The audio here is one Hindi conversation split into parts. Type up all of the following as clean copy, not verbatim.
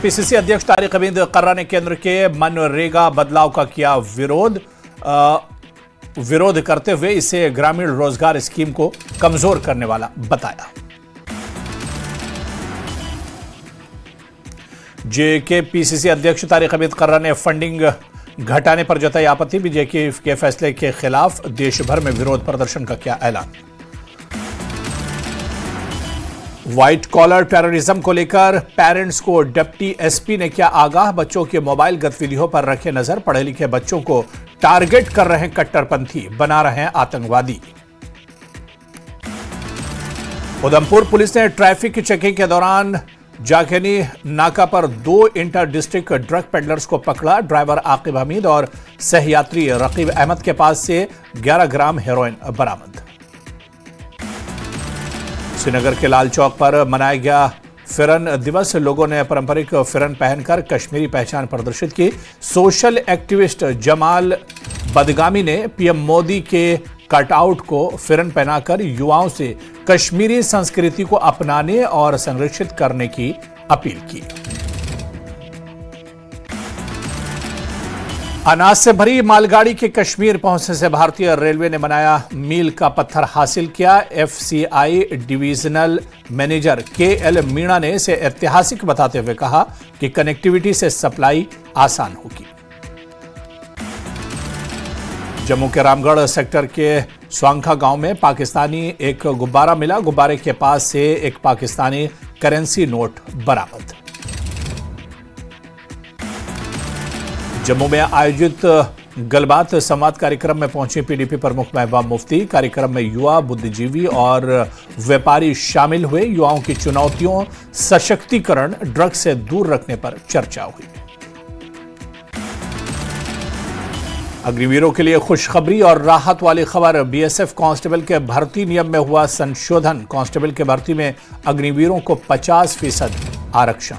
पीसीसी अध्यक्ष तारिक हमीद कर्रा ने केंद्र के मनरेगा बदलाव का किया विरोध करते हुए इसे ग्रामीण रोजगार स्कीम को कमजोर करने वाला बताया। जेके पीसीसी अध्यक्ष तारिक हमीद कर्रा ने फंडिंग घटाने पर जताई आपत्ति। बीजेपी के फैसले के खिलाफ देश भर में विरोध प्रदर्शन का किया ऐलान। व्हाइट कॉलर टेररिज्म को लेकर पेरेंट्स को डिप्टी एसपी ने किया आगाह। बच्चों के मोबाइल गतिविधियों पर रखे नजर। पढ़े लिखे बच्चों को टारगेट कर रहे हैं कट्टरपंथी, बना रहे हैं आतंकवादी। उधमपुर पुलिस ने ट्रैफिक चेकिंग के दौरान जाखेनी नाका पर 2 इंटर डिस्ट्रिक्ट ड्रग पेडलर्स को पकड़ा। ड्राइवर आकिब हमीद और सहयात्री रकीब अहमद के पास से 11 ग्राम हेरोइन बरामद। श्रीनगर के लाल चौक पर मनाया गया फिरन दिवस। लोगों ने पारंपरिक फिरन पहनकर कश्मीरी पहचान प्रदर्शित की। सोशल एक्टिविस्ट जमाल बदगामी ने पीएम मोदी के कटआउट को फिरन पहनाकर युवाओं से कश्मीरी संस्कृति को अपनाने और संरक्षित करने की अपील की। अनाज से भरी मालगाड़ी के कश्मीर पहुंचने से भारतीय रेलवे ने मनाया मील का पत्थर हासिल किया। FCI divisional manager KL Meena ने इसे ऐतिहासिक बताते हुए कहा कि कनेक्टिविटी से सप्लाई आसान होगी। जम्मू के रामगढ़ सेक्टर के स्वांखा गांव में पाकिस्तानी एक गुब्बारा मिला। गुब्बारे के पास से एक पाकिस्तानी करेंसी नोट बरामद। जम्मू में आयोजित गलबात संवाद कार्यक्रम में पहुंची पीडीपी प्रमुख महबूबा मुफ्ती। कार्यक्रम में युवा, बुद्धिजीवी और व्यापारी शामिल हुए। युवाओं की चुनौतियों, सशक्तिकरण, ड्रग्स से दूर रखने पर चर्चा हुई। अग्निवीरों के लिए खुशखबरी और राहत वाली खबर। बीएसएफ कांस्टेबल के भर्ती नियम में हुआ संशोधन। कांस्टेबल के भर्ती में अग्निवीरों को 50% आरक्षण।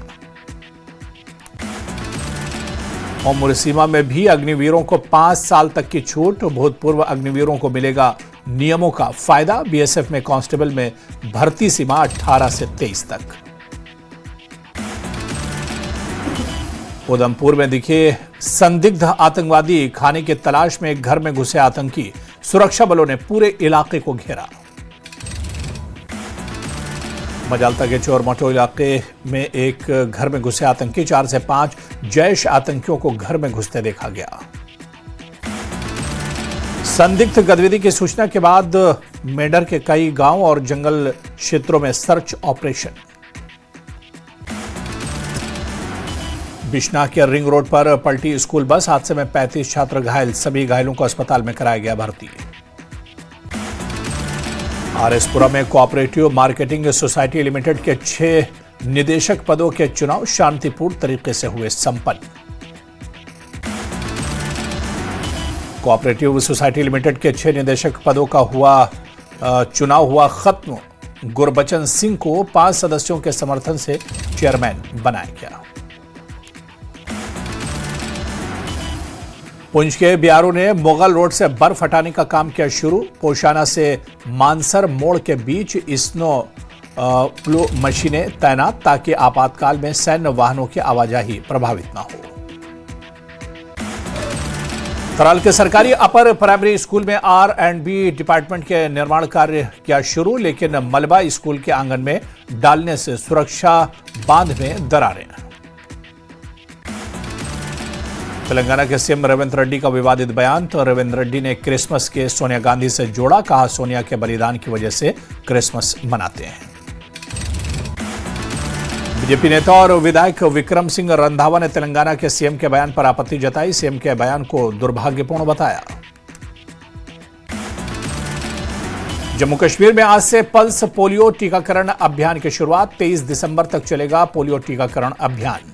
उम्र सीमा में भी अग्निवीरों को 5 साल तक की छूट। भूतपूर्व अग्निवीरों को मिलेगा नियमों का फायदा। बीएसएफ में कांस्टेबल में भर्ती सीमा 18 से 23 तक। उधमपुर में दिखे संदिग्ध आतंकवादी। खाने की तलाश में एक घर में घुसे आतंकी। सुरक्षा बलों ने पूरे इलाके को घेरा। मजालता के चोर मटो इलाके में एक घर में घुसे आतंकी। 4 से 5 जैश आतंकियों को घर में घुसते देखा गया। संदिग्ध गतिविधि की सूचना के बाद मेडर के कई गांव और जंगल क्षेत्रों में सर्च ऑपरेशन। बिश्ना के रिंग रोड पर पलटी स्कूल बस। हादसे में 35 छात्र घायल। सभी घायलों को अस्पताल में कराया गया भर्ती। आरएसपुरा में कोऑपरेटिव मार्केटिंग सोसाइटी लिमिटेड के 6 निदेशक पदों के चुनाव शांतिपूर्ण तरीके से हुए संपन्न। कोऑपरेटिव सोसाइटी लिमिटेड के 6 निदेशक पदों का चुनाव हुआ खत्म। गुरबचन सिंह को 5 सदस्यों के समर्थन से चेयरमैन बनाया गया। पुंछ के बियारू ने मुगल रोड से बर्फ हटाने का काम किया शुरू। पोशाना से मानसर मोड़ के बीच स्नो प्लो मशीनें तैनात ताकि आपातकाल में सैन्य वाहनों की आवाजाही प्रभावित न हो। तराल के सरकारी अपर प्राइमरी स्कूल में R&B डिपार्टमेंट के निर्माण कार्य किया शुरू, लेकिन मलबा स्कूल के आंगन में डालने से सुरक्षा बांध में दरारें। तेलंगाना के सीएम रेवंत रेड्डी का विवादित बयान। तो रेवंत रेड्डी ने क्रिसमस के सोनिया गांधी से जोड़ा। कहा सोनिया के बलिदान की वजह से क्रिसमस मनाते हैं। बीजेपी नेता और विधायक विक्रम सिंह रंधावा ने तेलंगाना के सीएम के बयान पर आपत्ति जताई। सीएम के बयान को दुर्भाग्यपूर्ण बताया। जम्मू कश्मीर में आज से पल्स पोलियो टीकाकरण अभियान की शुरुआत। 23 दिसंबर तक चलेगा पोलियो टीकाकरण अभियान।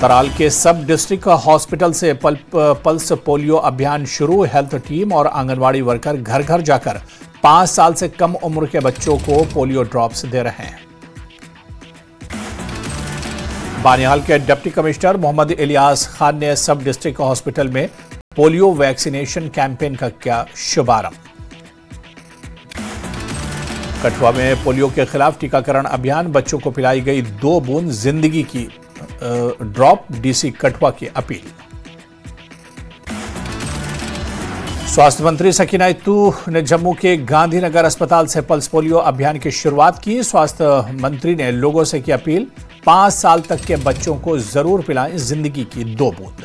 तराल के सब डिस्ट्रिक्ट हॉस्पिटल से पल्स पोलियो अभियान शुरू। हेल्थ टीम और आंगनवाड़ी वर्कर घर घर जाकर 5 साल से कम उम्र के बच्चों को पोलियो ड्रॉप्स दे रहे हैं। बानिहाल के डिप्टी कमिश्नर मोहम्मद इलियास खान ने सब डिस्ट्रिक्ट हॉस्पिटल में पोलियो वैक्सीनेशन कैंपेन का किया शुभारंभ। कठुआ में पोलियो के खिलाफ टीकाकरण अभियान, बच्चों को पिलाई गई 2 बूंद जिंदगी की ड्रॉप, डीसी कठुआ की अपील। स्वास्थ्य मंत्री सकीना इत्तू ने जम्मू के गांधीनगर अस्पताल से पल्स पोलियो अभियान की शुरुआत की। स्वास्थ्य मंत्री ने लोगों से की अपील, 5 साल तक के बच्चों को जरूर पिलाएं जिंदगी की 2 बूंद।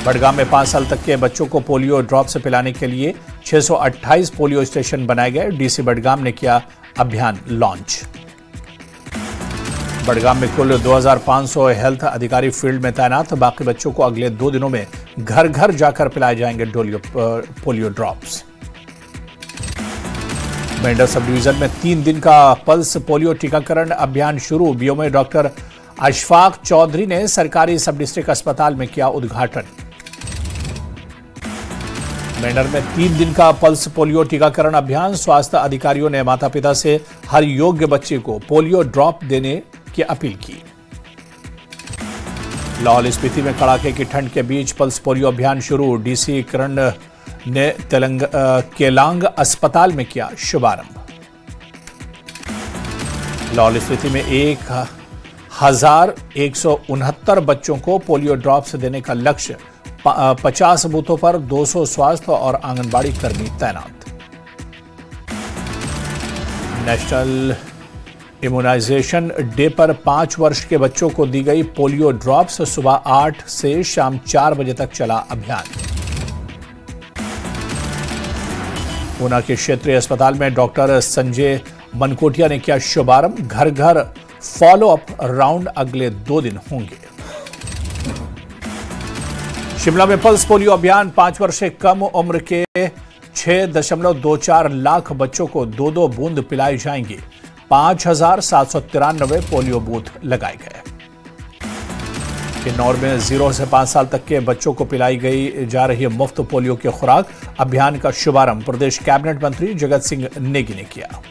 बड़गाम में 5 साल तक के बच्चों को पोलियो ड्रॉप से पिलाने के लिए 628 पोलियो स्टेशन बनाए गए। डीसी बड़गाम ने किया अभियान लॉन्च। बड़गाम में कुल 2500 हेल्थ अधिकारी फील्ड में तैनात। बाकी बच्चों को अगले 2 दिनों में घर घर जाकर पिलाए जाएंगे polio drops. Mendhar sub division में 3 दिन का पल्स पोलियो टीकाकरण अभियान शुरू। बीओ में डॉक्टर अशफाक चौधरी ने सरकारी सब डिस्ट्रिक्ट अस्पताल में किया उद्घाटन। मेंढर में 3 दिन का पल्स पोलियो टीकाकरण अभियान, स्वास्थ्य अधिकारियों ने माता पिता से हर योग्य बच्चे को पोलियो ड्रॉप देने की अपील की। लाहौल स्पीति में कड़ाके की ठंड के बीच पल्स पोलियो अभियान शुरू। डीसी करण ने केलांग अस्पताल में किया शुभारंभ। लाहौल स्पीति में 1169 बच्चों को पोलियो ड्रॉप्स देने का लक्ष्य, 50 बूथों पर 200 स्वास्थ्य और आंगनबाड़ी कर्मी तैनात। नेशनल इम्यूनाइजेशन डे पर 5 वर्ष के बच्चों को दी गई पोलियो ड्रॉप्स। सुबह 8 से शाम 4 बजे तक चला अभियान। ऊना के क्षेत्रीय अस्पताल में डॉक्टर संजय मनकोटिया ने किया शुभारंभ। घर घर फॉलोअप राउंड अगले 2 दिन होंगे। शिमला में पल्स पोलियो अभियान, 5 वर्ष से कम उम्र के 6.24 लाख बच्चों को 2-2 बूंद पिलाई जाएंगी। 5793 पोलियो बूथ लगाए गए। किन्नौर में 0 से 5 साल तक के बच्चों को पिलाई गई जा रही मुफ्त पोलियो की खुराक अभियान का शुभारंभ प्रदेश कैबिनेट मंत्री जगत सिंह नेगी ने किया।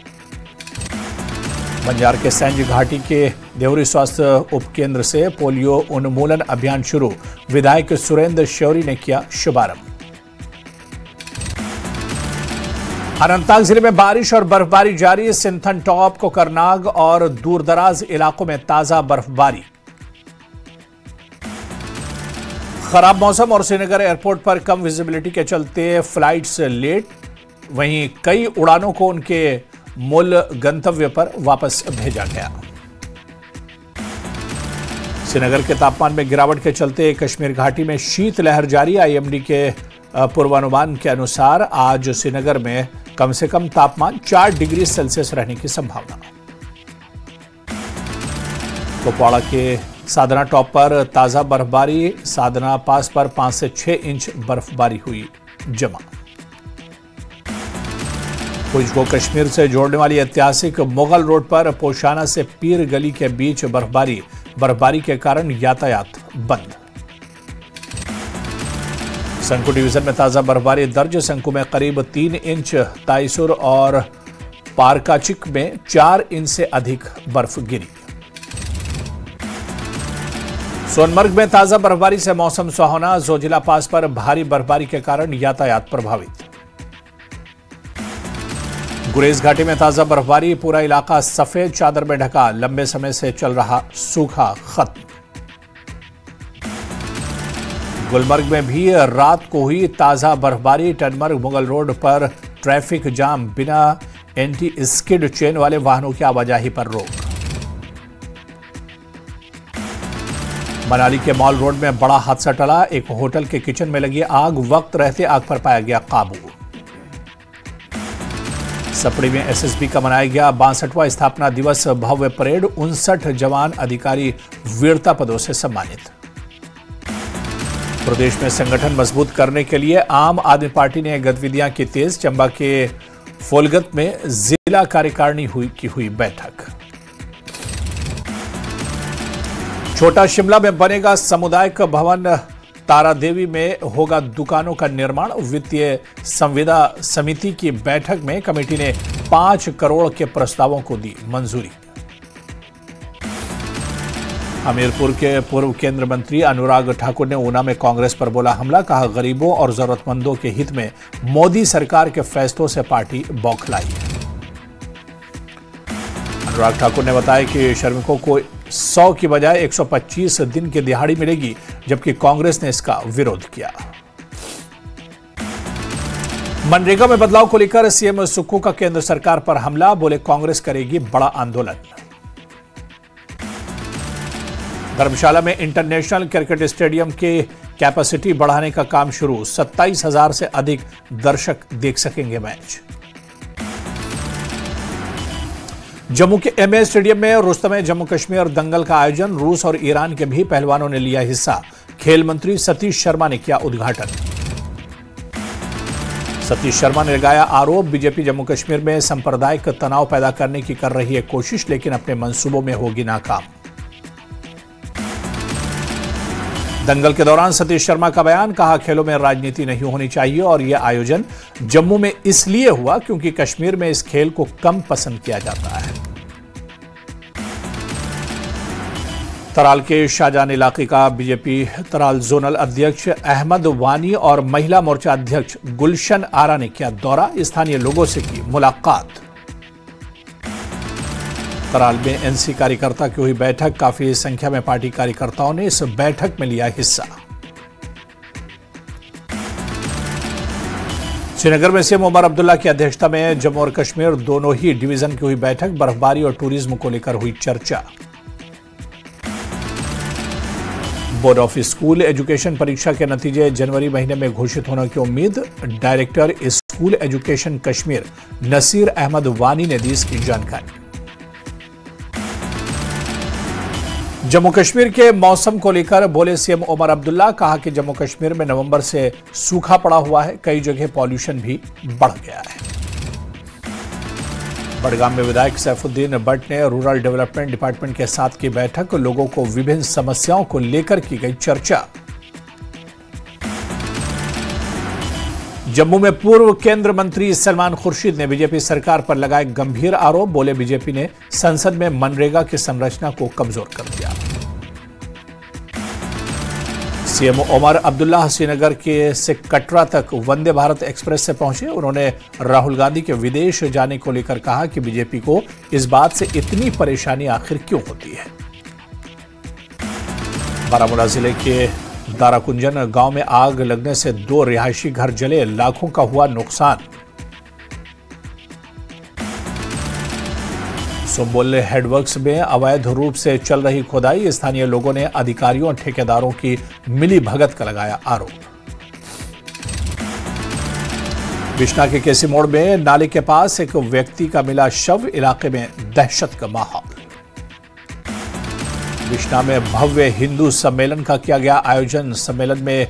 बंजार के सैंज घाटी के देवरी स्वास्थ्य उपकेंद्र से पोलियो उन्मूलन अभियान शुरू। विधायक सुरेंद्र शौरी ने किया शुभारंभ। अनंतनाग जिले में बारिश और बर्फबारी जारी। सिंथन टॉप, कोकरनाग और दूरदराज इलाकों में ताजा बर्फबारी। खराब मौसम और श्रीनगर एयरपोर्ट पर कम विजिबिलिटी के चलते फ्लाइट्स लेट। वहीं कई उड़ानों को उनके मूल गंतव्य पर वापस भेजा गया। श्रीनगर के तापमान में गिरावट के चलते कश्मीर घाटी में शीतलहर जारी। आईएमडी के पूर्वानुमान के अनुसार आज श्रीनगर में कम से कम तापमान 4 डिग्री सेल्सियस रहने की संभावना। कुपवाड़ा के साधना टॉप पर ताजा बर्फबारी। साधना पास पर 5 से 6 इंच बर्फबारी हुई जमा। पुंछ को कश्मीर से जोड़ने वाली ऐतिहासिक मुगल रोड पर पोशाना से पीर गली के बीच बर्फबारी के कारण यातायात बंद। संकु डिवीजन में ताजा बर्फबारी दर्ज। संकु में करीब 3 इंच, ताइसुर और पारकाचिक में 4 इंच से अधिक बर्फ गिरी। सोनमर्ग में ताजा बर्फबारी से मौसम सुहावना। जोजिला पास पर भारी बर्फबारी के कारण यातायात प्रभावित। गुरेज घाटी में ताजा बर्फबारी, पूरा इलाका सफेद चादर में ढका। लंबे समय से चल रहा सूखा खत्म। गुलमर्ग में भी रात को हुई ताजा बर्फबारी। टनमर्ग मुगल रोड पर ट्रैफिक जाम, बिना एंटी स्किड चेन वाले वाहनों की आवाजाही पर रोक। मनाली के मॉल रोड में बड़ा हादसा टला। एक होटल के किचन में लगी आग, वक्त रहते आग पर पाया गया काबू। सपड़ी में एसएसबी का मनाया गया 62वां स्थापना दिवस भव्य परेड। 59 जवान अधिकारी वीरता पदों से सम्मानित। प्रदेश में संगठन मजबूत करने के लिए आम आदमी पार्टी ने गतिविधियां की तेज। चंबा के फोलगत में जिला कार्यकारिणी की हुई बैठक। छोटा शिमला में बनेगा सामुदायिक भवन। तारादेवी में होगा दुकानों का निर्माण। वित्तीय संविदा समिति की बैठक में कमेटी ने 5 करोड़ के प्रस्तावों को दी मंजूरी। हमीरपुर के पूर्व केंद्रीय मंत्री अनुराग ठाकुर ने ऊना में कांग्रेस पर बोला हमला। कहा, गरीबों और जरूरतमंदों के हित में मोदी सरकार के फैसलों से पार्टी बौखलाई है। अनुराग ठाकुर ने बताया कि श्रमिकों को 100 की बजाय 125 दिन की दिहाड़ी मिलेगी, जबकि कांग्रेस ने इसका विरोध किया। मनरेगा में बदलाव को लेकर सीएम सुक्खू का केंद्र सरकार पर हमला। बोले, कांग्रेस करेगी बड़ा आंदोलन। धर्मशाला में इंटरनेशनल क्रिकेट स्टेडियम के कैपेसिटी बढ़ाने का काम शुरू। 27,000 से अधिक दर्शक देख सकेंगे मैच। जम्मू के एमए स्टेडियम में रुस्तमे जम्मू कश्मीर दंगल का आयोजन। रूस और ईरान के भी पहलवानों ने लिया हिस्सा। खेल मंत्री सतीश शर्मा ने किया उद्घाटन। सतीश शर्मा ने लगाया आरोप, बीजेपी जम्मू कश्मीर में सांप्रदायिक तनाव पैदा करने की कर रही है कोशिश, लेकिन अपने मंसूबों में होगी नाकाम। दंगल के दौरान सतीश शर्मा का बयान। कहा, खेलों में राजनीति नहीं होनी चाहिए और यह आयोजन जम्मू में इसलिए हुआ क्योंकि कश्मीर में इस खेल को कम पसंद किया जाता है। तराल के शाहजहान इलाके का बीजेपी तराल जोनल अध्यक्ष अहमद वानी और महिला मोर्चा अध्यक्ष गुलशन आरा ने किया दौरा। स्थानीय लोगों से की मुलाकात। तराल में एनसी कार्यकर्ता की हुई बैठक। काफी संख्या में पार्टी कार्यकर्ताओं ने इस बैठक में लिया हिस्सा। श्रीनगर में सीएम उमर अब्दुल्ला की अध्यक्षता में जम्मू और कश्मीर दोनों ही डिवीजन की हुई बैठक। बर्फबारी और टूरिज्म को लेकर हुई चर्चा। बोर्ड ऑफ स्कूल एजुकेशन परीक्षा के नतीजे जनवरी महीने में घोषित होने की उम्मीद। Director school education Kashmir Nasir Ahmad Wani ने दी इसकी जानकारी। जम्मू कश्मीर के मौसम को लेकर बोले सीएम उमर अब्दुल्ला। कहा कि जम्मू कश्मीर में नवंबर से सूखा पड़ा हुआ है। कई जगह पॉल्यूशन भी बढ़ गया है। बड़गाम में विधायक सैफुद्दीन भट्ट ने रूरल डेवलपमेंट डिपार्टमेंट के साथ की बैठक। लोगों को विभिन्न समस्याओं को लेकर की गई चर्चा। जम्मू में पूर्व केंद्रीय मंत्री सलमान खुर्शीद ने बीजेपी सरकार पर लगाए गंभीर आरोप। बोले, बीजेपी ने संसद में मनरेगा की संरचना को कमजोर कर दिया। सीएम उमर अब्दुल्ला श्रीनगर के से कटरा तक वंदे भारत एक्सप्रेस से पहुंचे। उन्होंने राहुल गांधी के विदेश जाने को लेकर कहा कि बीजेपी को इस बात से इतनी परेशानी आखिर क्यों होती है। बारामूला जिले के दाराकुंजन गांव में आग लगने से 2 रिहायशी घर जले। लाखों का हुआ नुकसान। सुम्बुल हेडवर्क्स में अवैध रूप से चल रही खुदाई। स्थानीय लोगों ने अधिकारियों और ठेकेदारों की मिली भगत का लगाया आरोप। बिश्ना के केसी मोड़ में नाले के पास एक व्यक्ति का मिला शव। इलाके में दहशत का माहौल। बिश्ना में भव्य हिंदू सम्मेलन का किया गया आयोजन। सम्मेलन में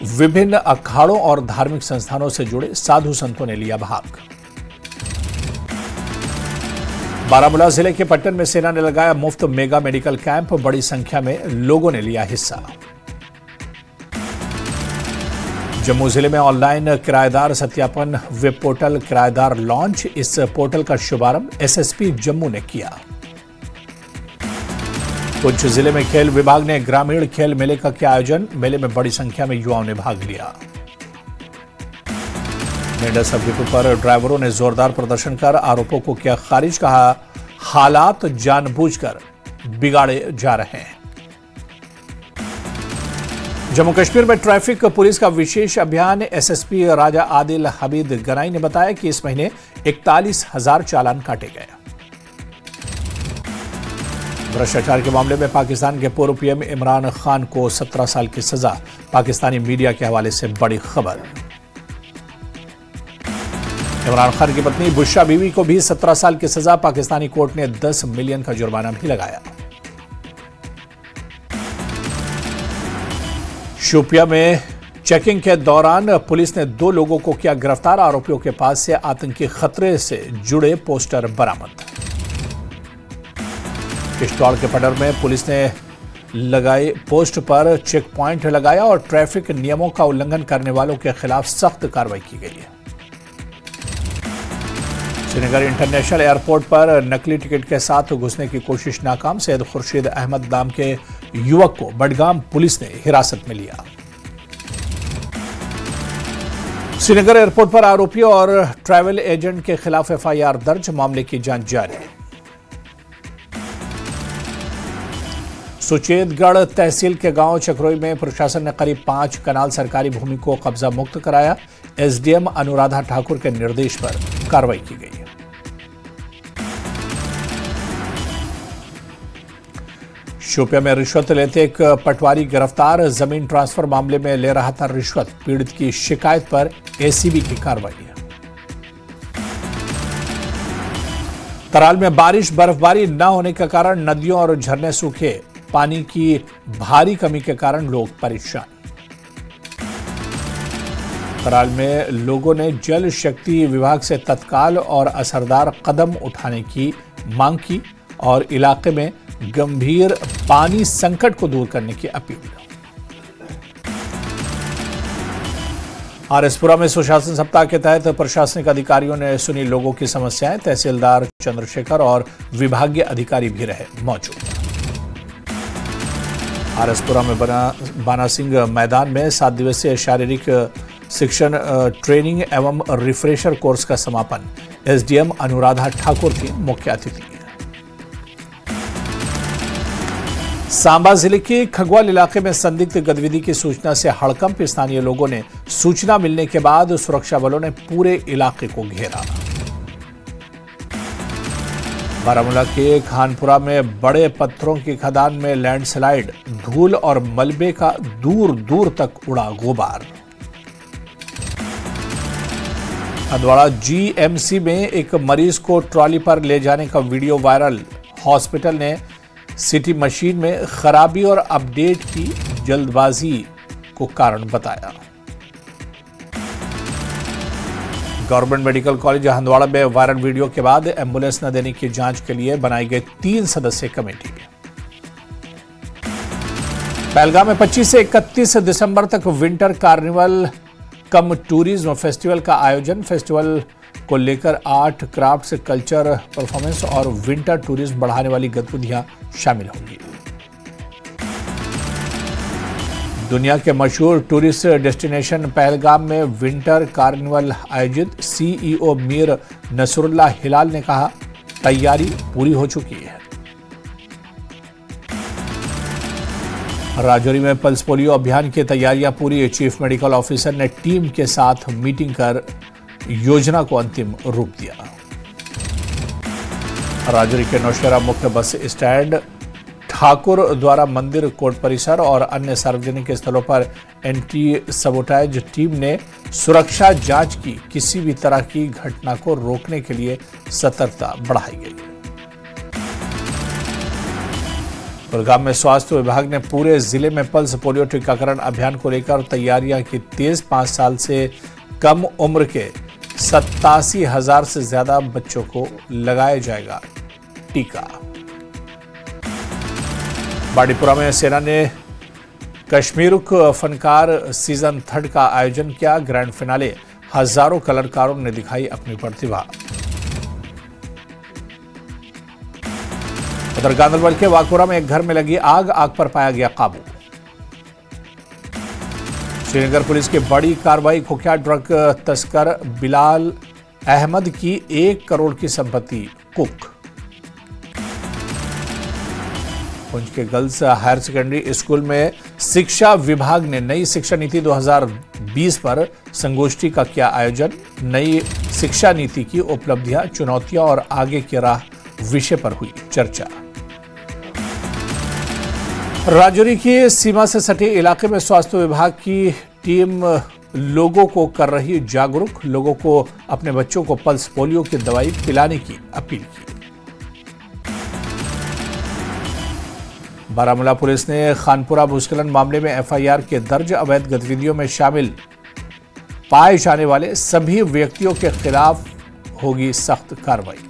विभिन्न अखाड़ों और धार्मिक संस्थानों से जुड़े साधु संतों ने लिया भाग। बारामूला जिले के पट्टन में सेना ने लगाया मुफ्त मेगा मेडिकल कैंप। बड़ी संख्या में लोगों ने लिया हिस्सा। जम्मू जिले में ऑनलाइन किराएदार सत्यापन वेब पोर्टल किराएदार लॉन्च। इस पोर्टल का शुभारंभ एसएसपी जम्मू ने किया। पुंछ जिले में खेल विभाग ने ग्रामीण खेल मेले का किया आयोजन। मेले में बड़ी संख्या में युवाओं ने भाग लिया। मेंढा सब डिपो पर ड्राइवरों ने जोरदार प्रदर्शन कर आरोपों को किया खारिज। कहा, हालात जानबूझकर बिगाड़े जा रहे हैं। जम्मू कश्मीर में ट्रैफिक पुलिस का विशेष अभियान। एसएसपी राजा आदिल हमीद गनाई ने बताया कि इस महीने 41,000 चालान काटे गए। भ्रष्टाचार के मामले में पाकिस्तान के पूर्व पीएम इमरान खान को 17 साल की सजा। पाकिस्तानी मीडिया के हवाले से बड़ी खबर। इमरान खान की पत्नी बुशरा बीवी को भी 17 साल की सजा। पाकिस्तानी कोर्ट ने 10 मिलियन का जुर्माना भी लगाया। शोपिया में चेकिंग के दौरान पुलिस ने 2 लोगों को किया गिरफ्तार। आरोपियों के पास से आतंकी खतरे से जुड़े पोस्टर बरामद। किश्तवाड़ के पडर में पुलिस ने लगाए पोस्ट पर चेक पॉइंट लगाया और ट्रैफिक नियमों का उल्लंघन करने वालों के खिलाफ सख्त कार्रवाई की गई है। श्रीनगर इंटरनेशनल एयरपोर्ट पर नकली टिकट के साथ घुसने की कोशिश नाकाम। सैयद खुर्शीद अहमद नाम के युवक को बडगाम पुलिस ने हिरासत में लिया। श्रीनगर एयरपोर्ट पर आरोपी और ट्रैवल एजेंट के खिलाफ एफआईआर दर्ज, मामले की जांच जारी। सुचेतगढ़ तहसील के गांव चक्रोई में प्रशासन ने करीब 5 कनाल सरकारी भूमि को कब्जा मुक्त कराया। एसडीएम अनुराधा ठाकुर के निर्देश पर कार्रवाई की गई। शोपियां में रिश्वत लेते एक पटवारी गिरफ्तार। जमीन ट्रांसफर मामले में ले रहा था रिश्वत। पीड़ित की शिकायत पर एसीबी की कार्रवाई। तराल में बारिश बर्फबारी न होने के कारण नदियों और झरने सूखे। पानी की भारी कमी के कारण लोग परेशान। तराल में लोगों ने जल शक्ति विभाग से तत्काल और असरदार कदम उठाने की मांग की और इलाके में गंभीर पानी संकट को दूर करने की अपील। आरएसपुरा में सुशासन सप्ताह के तहत प्रशासनिक अधिकारियों ने सुनी लोगों की समस्याएं। तहसीलदार चंद्रशेखर और विभागीय अधिकारी भी रहे मौजूद। आरएसपुरा में बाना सिंह मैदान में 7 दिवसीय शारीरिक शिक्षण ट्रेनिंग एवं रिफ्रेशर कोर्स का समापन। एसडीएम अनुराधा ठाकुर थी मुख्य अतिथि। सांबा जिले के खगवाल इलाके में संदिग्ध गतिविधि की सूचना से हड़कंप। स्थानीय लोगों ने सूचना मिलने के बाद सुरक्षा बलों ने पूरे इलाके को घेरा। बारामूला के खानपुरा में बड़े पत्थरों की खदान में लैंडस्लाइड। धूल और मलबे का दूर दूर तक उड़ा गुबार। हंदवाड़ा जीएमसी में एक मरीज को ट्रॉली पर ले जाने का वीडियो वायरल। हॉस्पिटल ने सीटी मशीन में खराबी और अपडेट की जल्दबाजी को कारण बताया। गवर्नमेंट मेडिकल कॉलेज हंदवाड़ा में वायरल वीडियो के बाद एम्बुलेंस न देने की जांच के लिए बनाई गई 3 सदस्यीय कमेटी। पहलगाम में 25 से 31 दिसंबर तक विंटर कार्निवल कम टूरिज्म फेस्टिवल का आयोजन। फेस्टिवल को लेकर आर्ट, क्राफ्ट्स, कल्चर, परफॉर्मेंस और विंटर टूरिज्म बढ़ाने वाली गतिविधियां शामिल होंगी। दुनिया के मशहूर टूरिस्ट डेस्टिनेशन पहलगाम में विंटर कार्निवल आयोजित। सीईओ मीर नसरुल्ला हिलाल ने कहा, तैयारी पूरी हो चुकी है। राजौरी में पल्स पोलियो अभियान की तैयारियां पूरी। चीफ मेडिकल ऑफिसर ने टीम के साथ मीटिंग कर योजना को अंतिम रूप दिया। राजौरी के नौशेरा मुख्य बस स्टैंड, ठाकुर द्वारा मंदिर, कोर्ट परिसर और अन्य सार्वजनिक स्थलों पर एंटी सबोटाइज टीम ने सुरक्षा जांच की। किसी भी तरह की घटना को रोकने के लिए सतर्कता बढ़ाई गई। गुड़गांव में स्वास्थ्य विभाग ने पूरे जिले में पल्स पोलियो टीकाकरण अभियान को लेकर तैयारियां की तेज। 5 साल से कम उम्र के 87,000 से ज्यादा बच्चों को लगाया जाएगा टीका। बाड़ीपुरा में सेना ने कश्मीरुक फनकार सीजन 3 का आयोजन किया। ग्रैंड फिनाले, हजारों कलाकारों ने दिखाई अपनी प्रतिभा। उधर गांधरबल के वाकुरा में एक घर में लगी आग पर पाया गया काबू। श्रीनगर पुलिस की बड़ी कार्रवाई। कुख्यात ड्रग तस्कर बिलाल अहमद की 1 करोड़ की संपत्ति कुक। पुंछ के गर्ल्स हायर सेकेंडरी स्कूल में शिक्षा विभाग ने नई शिक्षा नीति 2020 पर संगोष्ठी का किया आयोजन। नई शिक्षा नीति की उपलब्धियां, चुनौतियां और आगे की राह विषय पर हुई चर्चा। राजौरी की सीमा से सटे इलाके में स्वास्थ्य विभाग की टीम लोगों को कर रही जागरूक। लोगों को अपने बच्चों को पल्स पोलियो की दवाई पिलाने की अपील की। बारामूला पुलिस ने खानपुरा भूस्खलन मामले में एफआईआर के दर्ज। अवैध गतिविधियों में शामिल पाए जाने वाले सभी व्यक्तियों के खिलाफ होगी सख्त कार्रवाई।